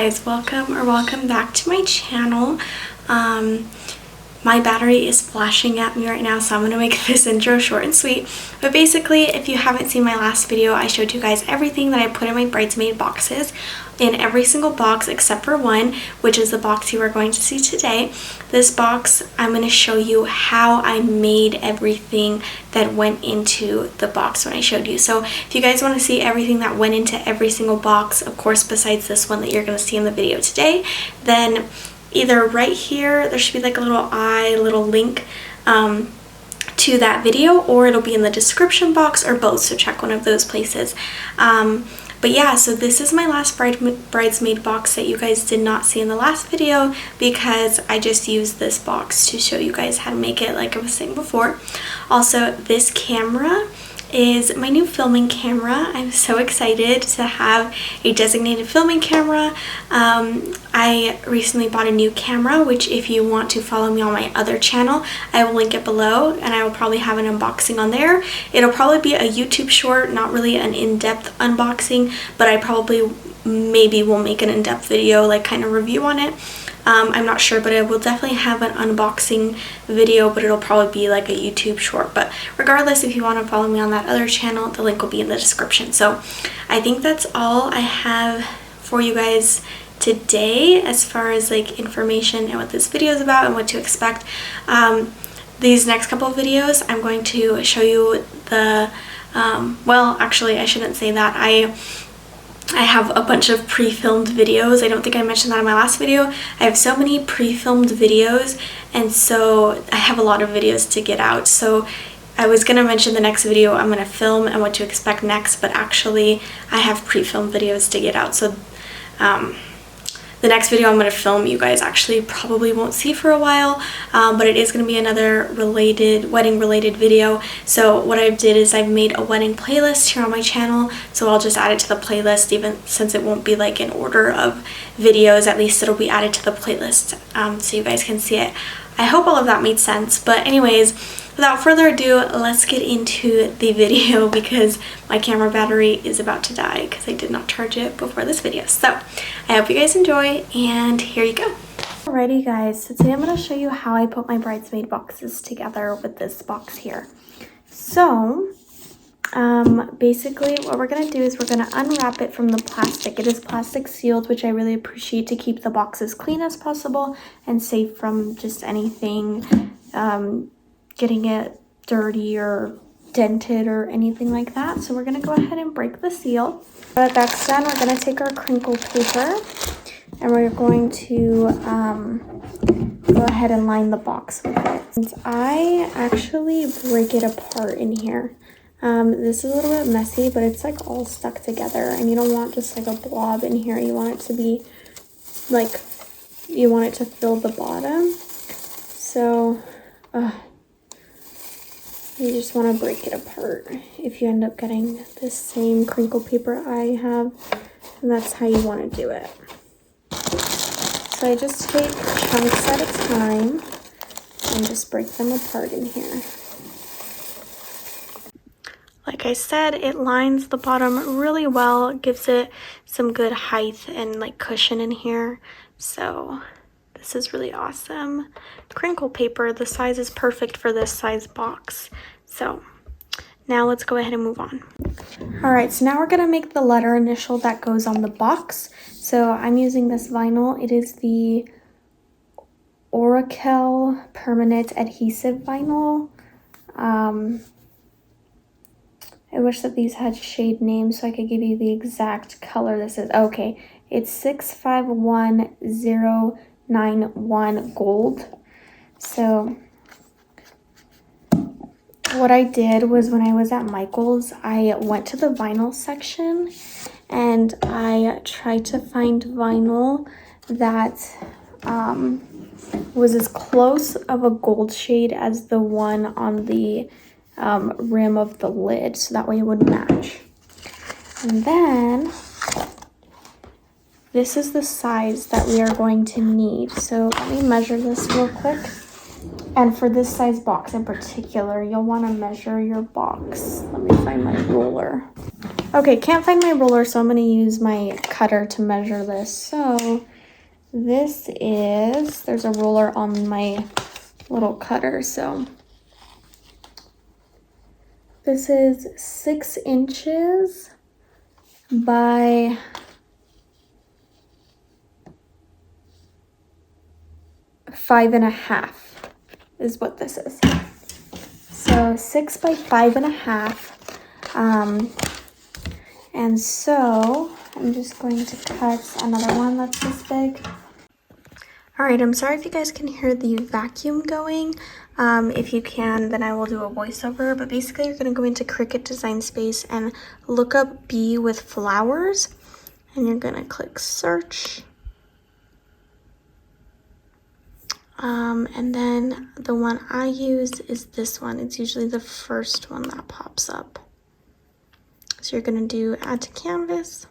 guys, welcome back to my channel. My battery is flashing at me right now, so I'm going to make this intro short and sweet. But basically, if you haven't seen my last video, I showed you guys everything that I put in my Bridesmaid boxes, in every single box except for one, which is the box you are going to see today. This box, I'm going to show you how I made everything that went into the box when I showed you. So if you guys want to see everything that went into every single box, of course besides this one that you're going to see in the video today, then either right here there should be like a little link to that video, or it'll be in the description box, or both, so check one of those places. But yeah, so this is my last bridesmaid box that you guys did not see in the last video, because I just used this box to show you guys how to make it, like I was saying before. Also, this camera is my new filming camera. I'm so excited to have a designated filming camera. I recently bought a new camera, which if you want to follow me on my other channel, I will link it below, and I will probably have an unboxing on there. It'll probably be a YouTube short, not really an in-depth unboxing, but I probably maybe will make an in-depth video, like kind of review on it. I'm not sure, but I will definitely have an unboxing video, but it'll probably be like a YouTube short. But regardless, if you want to follow me on that other channel, the link will be in the description. So I think that's all I have for you guys today as far as like information and what this video is about and what to expect. These next couple of videos, I'm going to show you the well, actually I shouldn't say that. I have a bunch of pre-filmed videos. I don't think I mentioned that in my last video. I have so many pre-filmed videos, and so I have a lot of videos to get out. So I was going to mention the next video I'm going to film and what to expect next, but actually I have pre-filmed videos to get out. So the next video I'm going to film you guys actually probably won't see for a while, but it is going to be another wedding related video. So what I did is I've made a wedding playlist here on my channel, so I'll just add it to the playlist, even since it won't be like in order of videos. At least it'll be added to the playlist, so you guys can see it. I hope all of that made sense. But anyways, without further ado, let's get into the video, because my camera battery is about to die because I did not charge it before this video. So I hope you guys enjoy, and here you go. Alrighty guys, so today I'm going to show you how I put my bridesmaid boxes together with this box here. So basically what we're going to do is we're going to unwrap it from the plastic. It is plastic sealed, which I really appreciate to keep the box as clean as possible and safe from just anything getting it dirty or dented or anything like that. So we're going to go ahead and break the seal. But that's done, we're going to take our crinkle paper and we're going to go ahead and line the box with it. And I actually break it apart in here. This is a little bit messy, but it's like all stuck together, and you don't want just like a blob in here. You want it to be like, you want it to fill the bottom. So you just want to break it apart if you end up getting the same crinkle paper I have, and that's how you want to do it. So I just take chunks at a time and just break them apart in here. Like I said, it lines the bottom really well. It gives it some good height and like cushion in here. So this is really awesome. Crinkle paper, the size is perfect for this size box. So now let's go ahead and move on. All right, so now we're gonna make the letter initial that goes on the box. So I'm using this vinyl. It is the Oracle permanent adhesive vinyl. I wish that these had shade names so I could give you the exact color this is. Okay, it's 651091 gold. So what I did was, when I was at Michael's, I went to the vinyl section and I tried to find vinyl that was as close of a gold shade as the one on the rim of the lid, so that way it would match. And then this is the size that we are going to need. So let me measure this real quick. And for this size box in particular, you'll want to measure your box. Let me find my ruler. Okay, can't find my ruler, so I'm going to use my cutter to measure this. So there's a ruler on my little cutter, so this is 6 inches by 5.5 is what this is. So 6 by 5.5. And so I'm just going to cut another one that's this big. All right, I'm sorry if you guys can hear the vacuum going. If you can, then I will do a voiceover. But basically, you're going to go into Cricut Design Space and look up bee with flowers. And you're going to click search. And then the one I use is this one. It's usually the first one that pops up. So you're going to do add to canvas.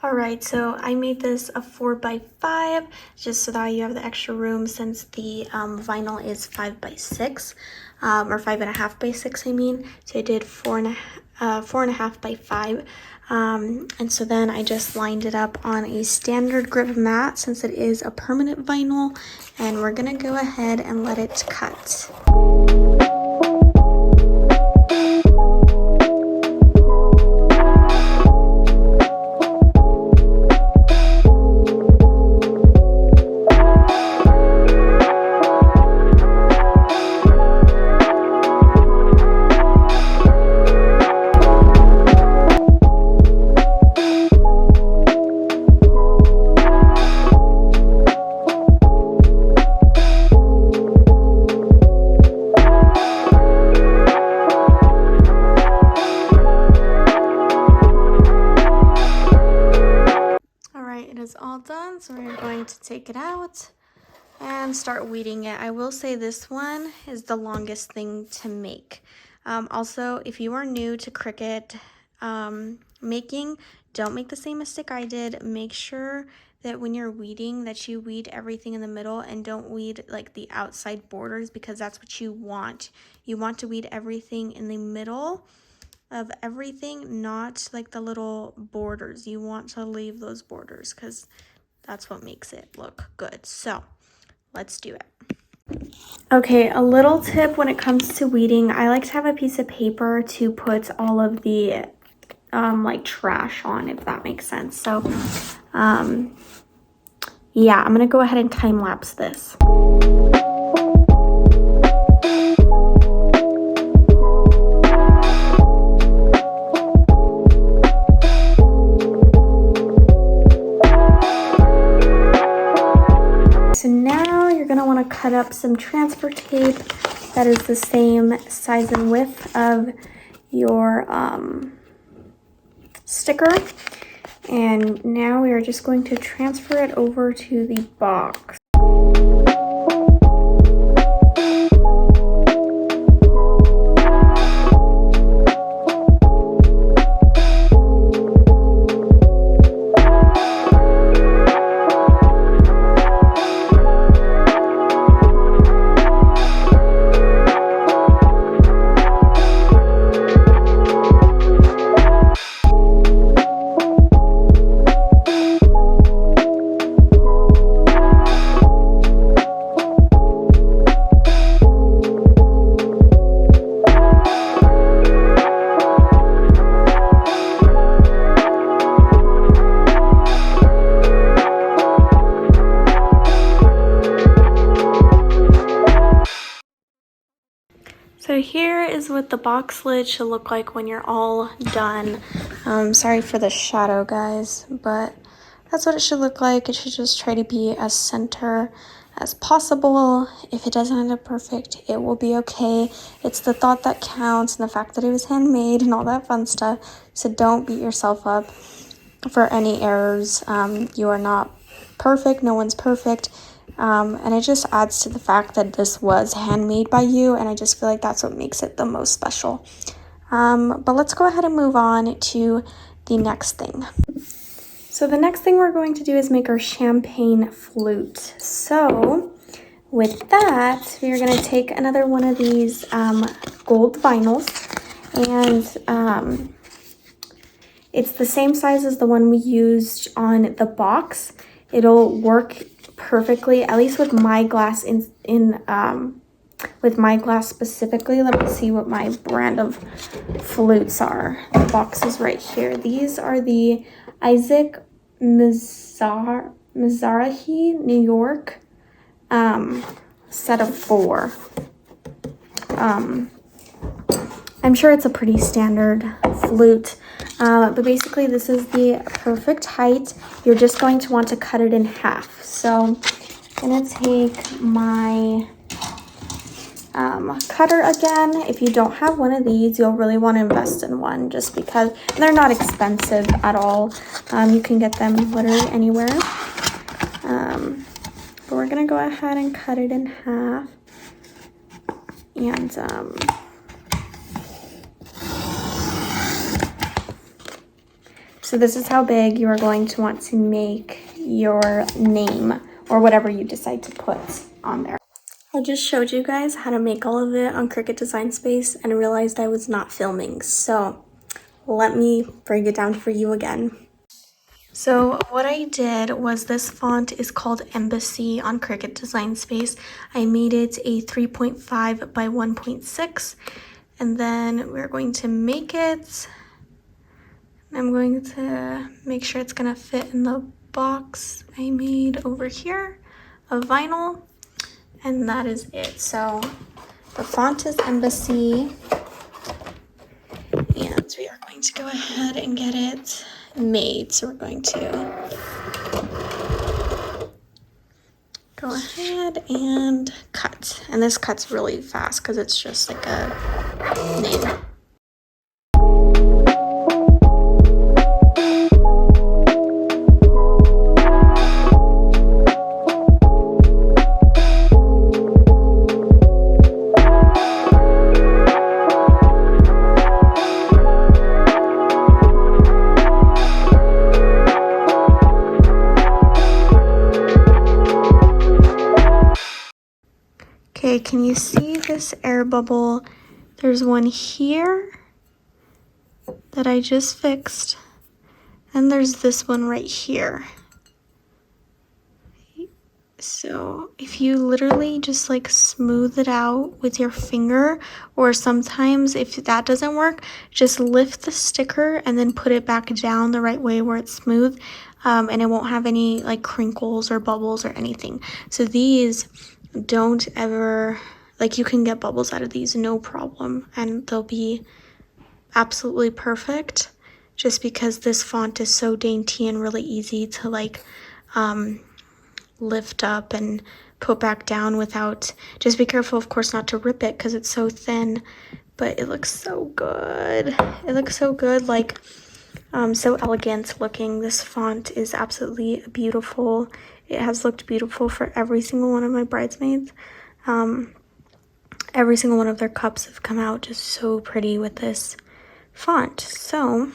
All right, so I made this a 4 by 5 just so that you have the extra room since the vinyl is 5 by 6 or 5.5 by 6, I mean. So I did 4.5 by 5. And so then I just lined it up on a standard grip mat since it is a permanent vinyl, and we're gonna go ahead and let it cut. All done, so we're going to take it out and start weeding it. I will say this one is the longest thing to make. Also, if you are new to Cricut making, don't make the same mistake I did. Make sure that when you're weeding that you weed everything in the middle and don't weed like the outside borders, because that's what you want. You want to weed everything in the middle of everything, not like the little borders. You want to leave those borders because that's what makes it look good. So let's do it. Okay, a little tip when it comes to weeding, I like to have a piece of paper to put all of the like trash on, if that makes sense. So yeah, I'm gonna go ahead and time lapse this. So now you're going to want to cut up some transfer tape that is the same size and width of your sticker. And now we are just going to transfer it over to the box. So here is what the box lid should look like when you're all done. Sorry for the shadow, guys, but that's what it should look like. It should just try to be as center as possible. If it doesn't end up perfect, it will be okay. It's the thought that counts and the fact that it was handmade and all that fun stuff. So don't beat yourself up for any errors. You are not perfect. No one's perfect. And it just adds to the fact that this was handmade by you, and I just feel like that's what makes it the most special. But let's go ahead and move on to the next thing. So the next thing we're going to do is make our champagne flute. So with that, we are going to take another one of these gold vinyls, and it's the same size as the one we used on the box. It'll work perfectly, at least with my glass with my glass specifically. Let me see what my brand of flutes are. The box is right here. These are the Isaac Mizrahi New York set of 4. I'm sure it's a pretty standard flute, but basically this is the perfect height. You're just going to want to cut it in half. So I'm gonna take my cutter again. If you don't have one of these, you'll really want to invest in one, just because they're not expensive at all. You can get them literally anywhere. But we're gonna go ahead and cut it in half, and so this is how big you are going to want to make your name or whatever you decide to put on there. I just showed you guys how to make all of it on Cricut Design Space and realized I was not filming. So let me break it down for you again. So what I did was, this font is called Embassy on Cricut Design Space. I made it a 3.5 by 1.6, and then we're going to make it. I'm going to make sure it's gonna fit in the box I made over here of vinyl, and that is it. So the font is Embassy, and we are going to go ahead and get it made. So we're going to go ahead and cut, and this cuts really fast because it's just like a name. Okay, can you see this air bubble? There's one here that I just fixed, and there's this one right here. So if you literally just like smooth it out with your finger, or sometimes if that doesn't work, just lift the sticker and then put it back down the right way where it's smooth, and it won't have any like crinkles or bubbles or anything. So these don't ever, like, you can get bubbles out of these no problem, and they'll be absolutely perfect, just because this font is so dainty and really easy to like lift up and put back down without, just be careful of course not to rip it because it's so thin, but it looks so good. It looks so good, like so elegant looking. This font is absolutely beautiful. It has looked beautiful for every single one of my bridesmaids. Every single one of their cups have come out just so pretty with this font. So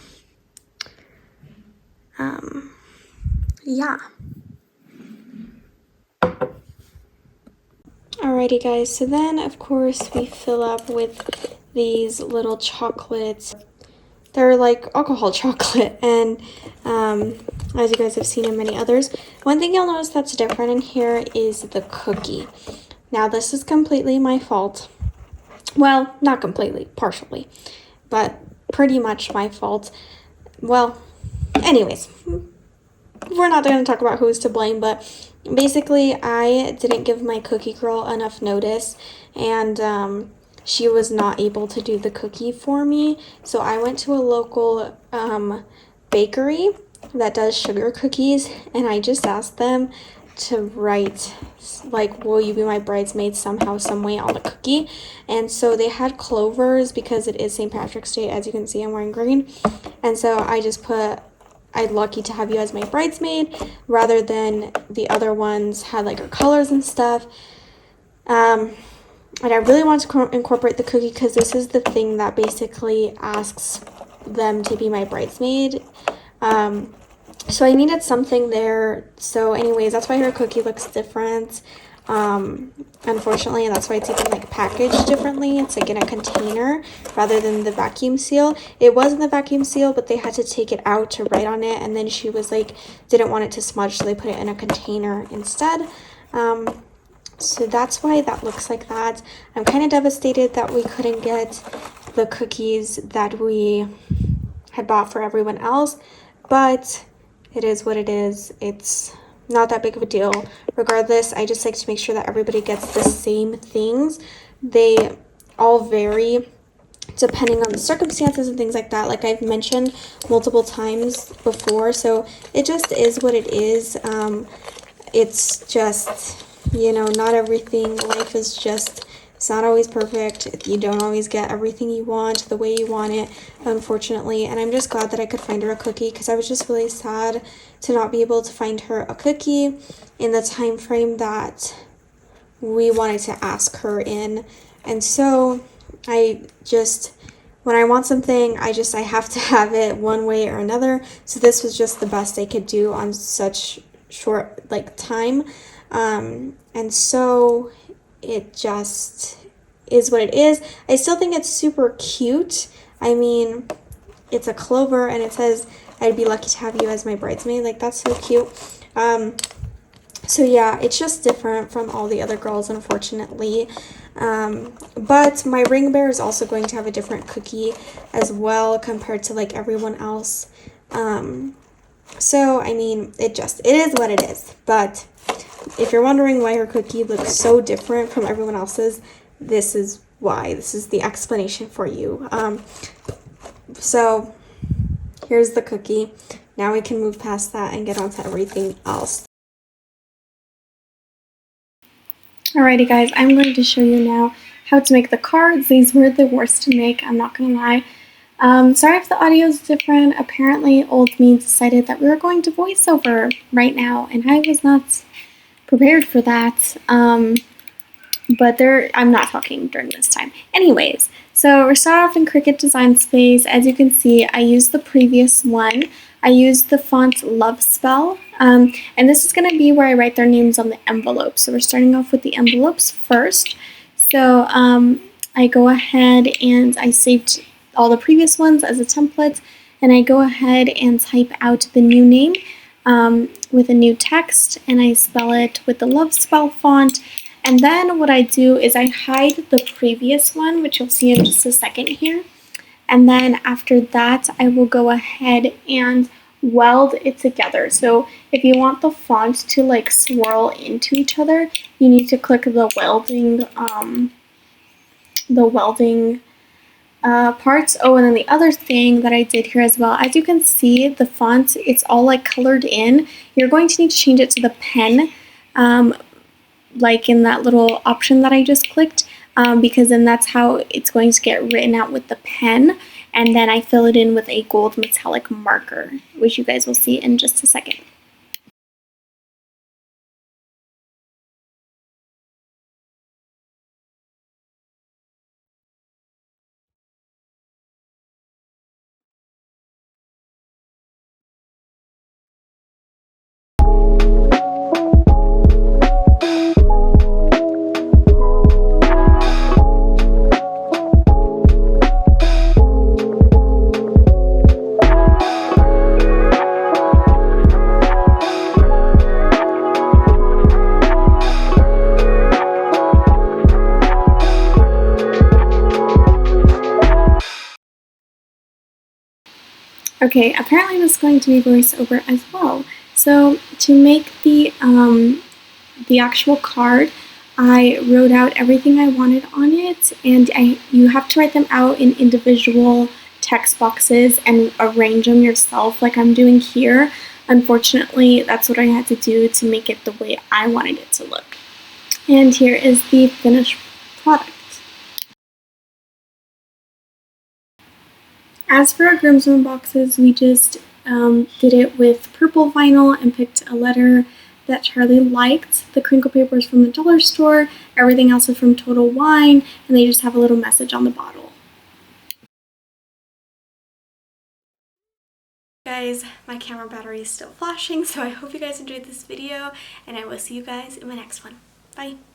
yeah. Alrighty guys, so then of course we fill up with these little chocolates. They're like alcohol chocolate, and as you guys have seen in many others. One thing you'll notice that's different in here is the cookie. Now this is completely my fault. Well, not completely, partially, but pretty much my fault. Well, anyways, we're not going to talk about who's to blame, but basically I didn't give my cookie girl enough notice, and she was not able to do the cookie for me. So I went to a local bakery that does sugar cookies, and I just asked them to write like, will you be my bridesmaid somehow, some way on the cookie. And so they had clovers because it is St. Patrick's Day. As you can see, I'm wearing green, and so I just put, I'm lucky to have you as my bridesmaid, rather than the other ones had like her colors and stuff. And I really want to incorporate the cookie because this is the thing that basically asks them to be my bridesmaid. So I needed something there. So anyways, that's why her cookie looks different. unfortunately, and that's why it's even like packaged differently. It's like in a container rather than the vacuum seal. It was in the vacuum seal, but they had to take it out to write on it, and then she was like didn't want it to smudge, so they put it in a container instead. So that's why that looks like that. I'm kind of devastated that we couldn't get the cookies that we had bought for everyone else, but it is what it is. It's not that big of a deal. Regardless, I just like to make sure that everybody gets the same things. They all vary depending on the circumstances and things like that, like I've mentioned multiple times before. So it just is what it is. It's just, you know, not everything. Life is just, it's not always perfect. You don't always get everything you want the way you want it, unfortunately. And I'm just glad that I could find her a cookie, because I was just really sad to not be able to find her a cookie in the time frame that we wanted to ask her in. And so I just, when I want something, I have to have it one way or another. So this was just the best I could do on such short like time. And so it just is what it is. I still think it's super cute. I mean, it's a clover and it says, "I'd be lucky to have you as my bridesmaid." Like, that's so cute. So yeah, it's just different from all the other girls, unfortunately. But my ring bearer is also going to have a different cookie as well compared to like everyone else. So I mean, it is what it is. But if you're wondering why her cookie looks so different from everyone else's, this is why. This is the explanation for you. So here's the cookie. Now we can move past that and get on to everything else. Alrighty guys, I'm going to show you now how to make the cards. These were the worst to make, I'm not gonna lie. Sorry if the audio is different. Apparently old me decided that we were going to voiceover right now, and I was not prepared for that. But I'm not talking during this time. Anyways, so we're starting off in Cricut Design Space. As you can see, I used the previous one. I used the font Love Spell, and this is going to be where I write their names on the envelope. So we're starting off with the envelopes first. So I go ahead and I saved all the previous ones as a template, and I go ahead and type out the new name with a new text, and I spell it with the Love Spell font. And then what I do is I hide the previous one, which you'll see in just a second here. And then after that, I will go ahead and weld it together. So if you want the font to like swirl into each other, you need to click the welding parts. Oh, and then the other thing that I did here as well, as you can see, the font, it's all like colored in. You're going to need to change it to the pen, like in that little option that I just clicked, because then that's how it's going to get written out with the pen. And then I fill it in with a gold metallic marker, which you guys will see in just a second. Okay, apparently this is going to be voiceover as well. So to make the actual card, I wrote out everything I wanted on it, and you have to write them out in individual text boxes and arrange them yourself like I'm doing here. Unfortunately, that's what I had to do to make it the way I wanted it to look. And here is the finished product. As for our Groomsmen boxes, we just did it with purple vinyl and picked a letter that Charlie liked. The crinkle paper is from the dollar store, everything else is from Total Wine, and they just have a little message on the bottle. Guys, my camera battery is still flashing, so I hope you guys enjoyed this video, and I will see you guys in my next one. Bye!